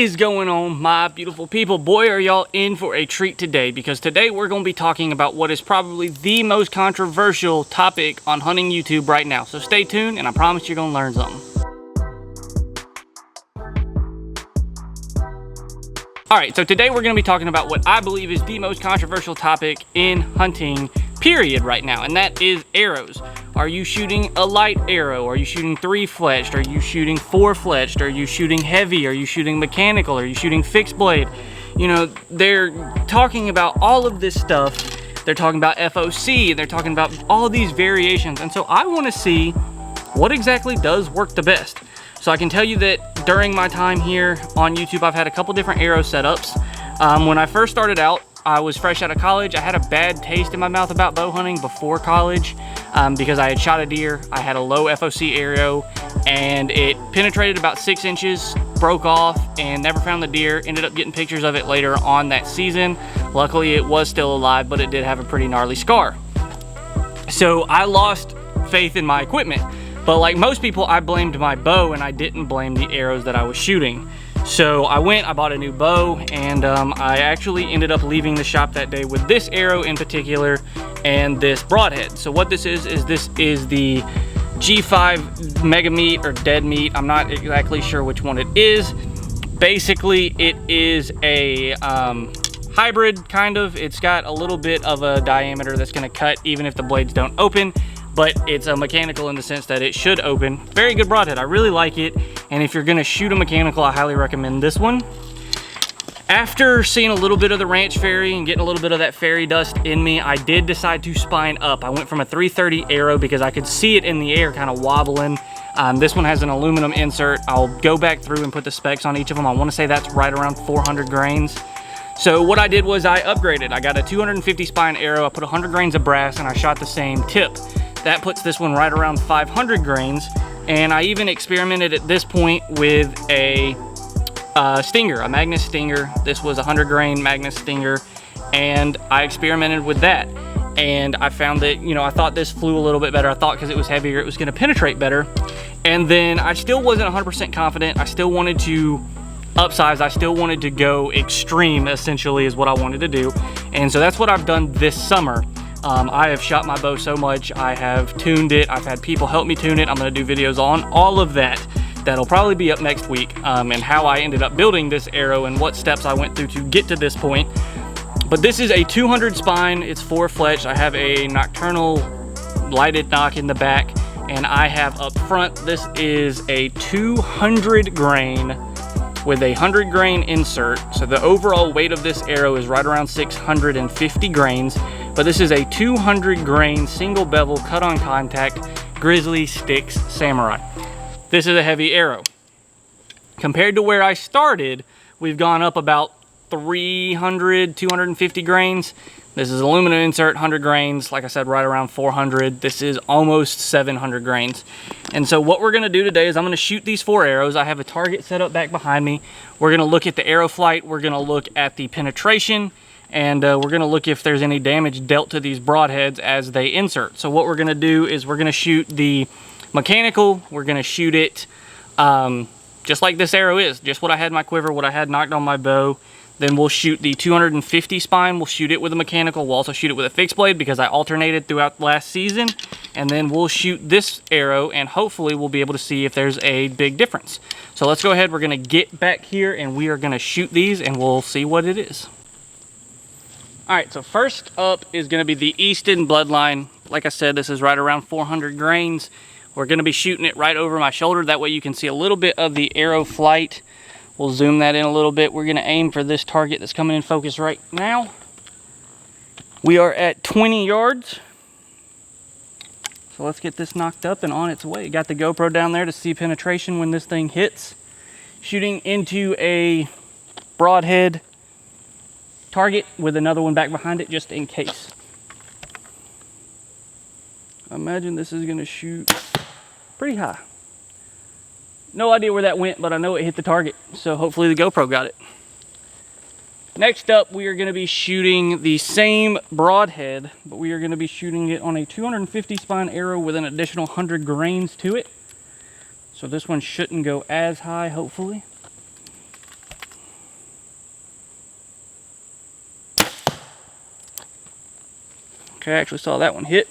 is going on, my beautiful people? Boy, are y'all in for a treat today, because today we're going to be talking about what is probably the most controversial topic on hunting YouTube right now. So stay tuned, and I promise you're going to learn something. Alright, so today we're going to be talking about what I believe is the most controversial topic in hunting, period, right now, and that is arrows. Are you shooting a light arrow? Are you shooting 3-fletched? Are you shooting 4-fletched? Are you shooting heavy? Are you shooting mechanical? Are you shooting fixed blade? You know, they're talking about all of this stuff. They're talking about FOC, they're talking about all of these variations, and so I want to see what exactly does work the best. So I can tell you that during my time here on YouTube, I've had a couple different arrow setups. When I first started out, I was fresh out of college. I had a bad taste in my mouth about bow hunting before college because I had shot a deer. I had a low FOC arrow and it penetrated about 6 inches, broke off, and never found the deer. Ended up getting pictures of it later on that season. Luckily, it was still alive, but it did have a pretty gnarly scar. So I lost faith in my equipment. But like most people, I blamed my bow and I didn't blame the arrows that I was shooting. So I bought a new bow, and I actually ended up leaving the shop that day with this arrow in particular and this broadhead. So what this is the G5 Mega Meat or Dead Meat. I'm not exactly sure which one it is. Basically, it is a hybrid, kind of. It's got a little bit of a diameter that's gonna cut even if the blades don't open, but it's a mechanical in the sense that it should open. Very good broadhead, I really like it. And if you're gonna shoot a mechanical, I highly recommend this one. After seeing a little bit of the ranch fairy and getting a little bit of that fairy dust in me, I did decide to spine up. I went from a 330 arrow because I could see it in the air kind of wobbling. This one has an aluminum insert. I'll go back through and put the specs on each of them. I wanna say that's right around 400 grains. So what I did was I upgraded. I got a 250 spine arrow, I put 100 grains of brass, and I shot the same tip. That puts this one right around 500 grains. And I even experimented at this point with a stinger, a Magnus stinger. This was a 100 grain Magnus stinger, and I experimented with that. And I found that, you know, I thought this flew a little bit better. I thought because it was heavier, it was gonna penetrate better. And then I still wasn't 100% confident. I still wanted to upsize. I still wanted to go extreme, essentially, is what I wanted to do. And so that's what I've done this summer. I have shot my bow so much. I have tuned it. I've had people help me tune it. I'm gonna do videos on all of that. That'll probably be up next week, and how I ended up building this arrow and what steps I went through to get to this point. But this is a 200 spine. It's 4-fletched. I have a nocturnal lighted knock in the back, and I have up front, this is a 200 grain with a 100 grain insert. So the overall weight of this arrow is right around 650 grains. But this is a 200 grain single bevel cut on contact Grizzly Sticks Samurai. This is a heavy arrow. Compared to where I started, we've gone up about 300, 250 grains. This is aluminum insert, 100 grains. Like I said, right around 400. This is almost 700 grains. And so what we're gonna do today is I'm gonna shoot these 4 arrows. I have a target set up back behind me. We're gonna look at the arrow flight. We're gonna look at the penetration, and we're gonna look if there's any damage dealt to these broadheads as they insert. So what we're gonna do is we're gonna shoot the mechanical. We're gonna shoot it just like this arrow is, just what I had in my quiver, what I had knocked on my bow. Then we'll shoot the 250 spine. We'll shoot it with a mechanical. We'll also shoot it with a fixed blade because I alternated throughout last season. And then we'll shoot this arrow, and hopefully we'll be able to see if there's a big difference. So let's go ahead. We're gonna get back here and we are gonna shoot these and we'll see what it is. All right, so first up is gonna be the Easton Bloodline. Like I said, this is right around 400 grains. We're gonna be shooting it right over my shoulder. That way you can see a little bit of the arrow flight. We'll zoom that in a little bit. We're gonna aim for this target that's coming in focus right now. We are at 20 yards. So let's get this knocked up and on its way. Got the GoPro down there to see penetration when this thing hits. Shooting into a broadhead target with another one back behind it just in case. I imagine this is gonna shoot pretty high. No idea where that went, but I know it hit the target, so hopefully the GoPro got it. Next up, we are gonna be shooting the same broadhead, but we are gonna be shooting it on a 250 spine arrow with an additional 100 grains to it. So this one shouldn't go as high, hopefully. Okay, I actually saw that one hit.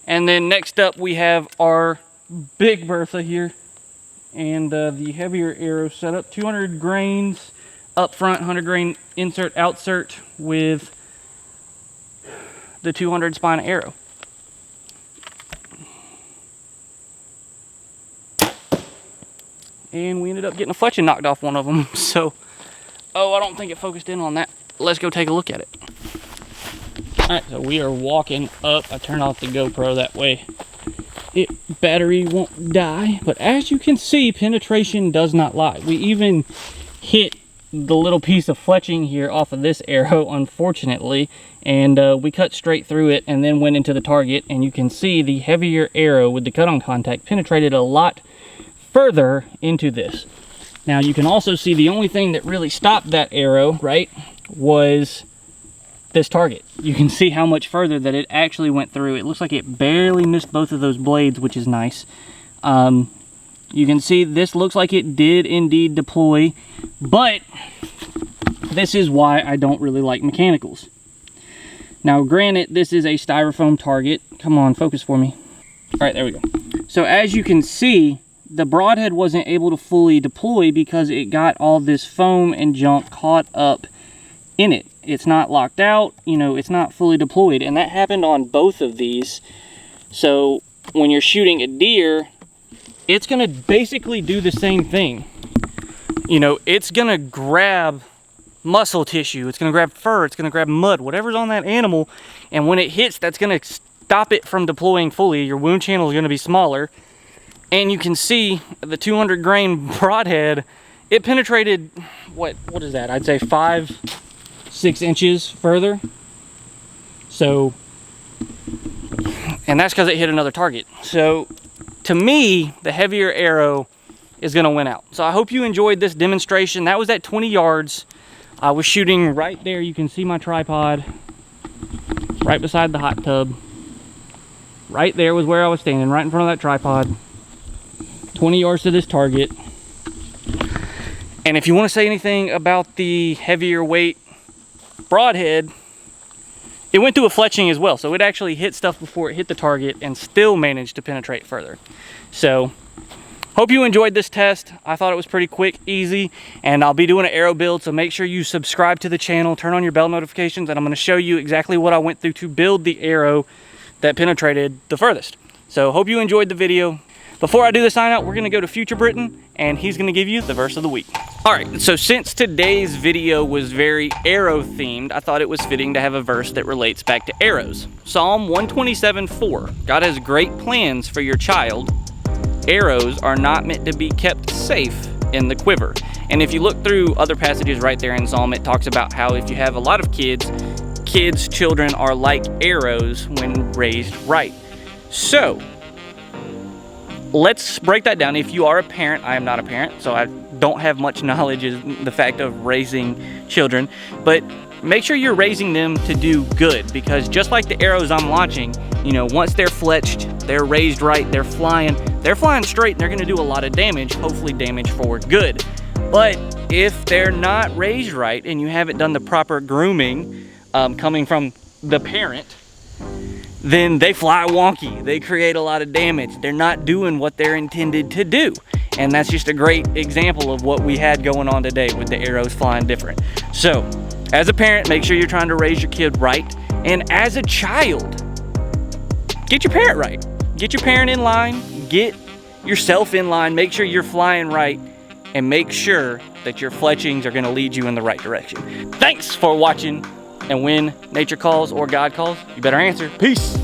And then next up we have our big Bertha here. And the heavier arrow setup. 200 grains up front, 100 grain insert, outsert with the 200 spine arrow. And we ended up getting a fletching knocked off one of them. So, oh, I don't think it focused in on that. Let's go take a look at it. All right, so we are walking up. I turned off the GoPro that way battery won't die. But as you can see, penetration does not lie. We even hit the little piece of fletching here off of this arrow, unfortunately, and we cut straight through it and then went into the target, and you can see the heavier arrow with the cut-on contact penetrated a lot further into this. Now you can also see the only thing that really stopped that arrow, right, was this target. You can see how much further that it actually went through. It looks like it barely missed both of those blades, which is nice. You can see this looks like it did indeed deploy, but this is why I don't really like mechanicals. Now granted, this is a styrofoam target. Come on, focus for me. All right, there we go. So as you can see, the broadhead wasn't able to fully deploy because it got all this foam and junk caught up in it. It's not locked out, you know, it's not fully deployed, and that happened on both of these. So when you're shooting a deer, it's gonna basically do the same thing. You know, it's gonna grab muscle tissue, it's gonna grab fur, it's gonna grab mud, whatever's on that animal, and when it hits, that's gonna stop it from deploying fully. Your wound channel is gonna be smaller, and you can see the 200 grain broadhead, it penetrated, what is that? I'd say 5-6 inches further. So, and that's because it hit another target. So to me, the heavier arrow is going to win out. So I hope you enjoyed this demonstration. That was at 20 yards. I was shooting right there. You can see my tripod right beside the hot tub. Right there was where I was standing, right in front of that tripod. 20 yards to this target. And if you want to say anything about the heavier weight broadhead, it went through a fletching as well, so it actually hit stuff before it hit the target and still managed to penetrate further. So hope you enjoyed this test. I thought it was pretty quick, easy, and I'll be doing an arrow build, so make sure you subscribe to the channel, turn on your bell notifications, and I'm going to show you exactly what I went through to build the arrow that penetrated the furthest. So hope you enjoyed the video. Before I do the sign out, we're going to go to Future Britain, and he's going to give you the verse of the week. All right, so since today's video was very arrow themed, I thought it was fitting to have a verse that relates back to arrows. Psalm 127:4. God has great plans for your child. Arrows are not meant to be kept safe in the quiver. And if you look through other passages right there in Psalm, it talks about how if you have a lot of children are like arrows when raised right. So let's break that down. If you are a parent, I am not a parent, so I don't have much knowledge in the fact of raising children, but make sure you're raising them to do good, because just like the arrows I'm launching, you know, once they're fletched, they're raised right, they're flying straight, and they're gonna do a lot of damage, hopefully damage for good. But if they're not raised right and you haven't done the proper grooming coming from the parent, then they fly wonky. They create a lot of damage. They're not doing what they're intended to do. And that's just a great example of what we had going on today with the arrows flying different. So, as a parent, make sure you're trying to raise your kid right. And as a child, get your parent right. Get your parent in line. Get yourself in line. Make sure you're flying right. And make sure that your fletchings are going to lead you in the right direction. Thanks for watching. And when nature calls or God calls, you better answer. Peace.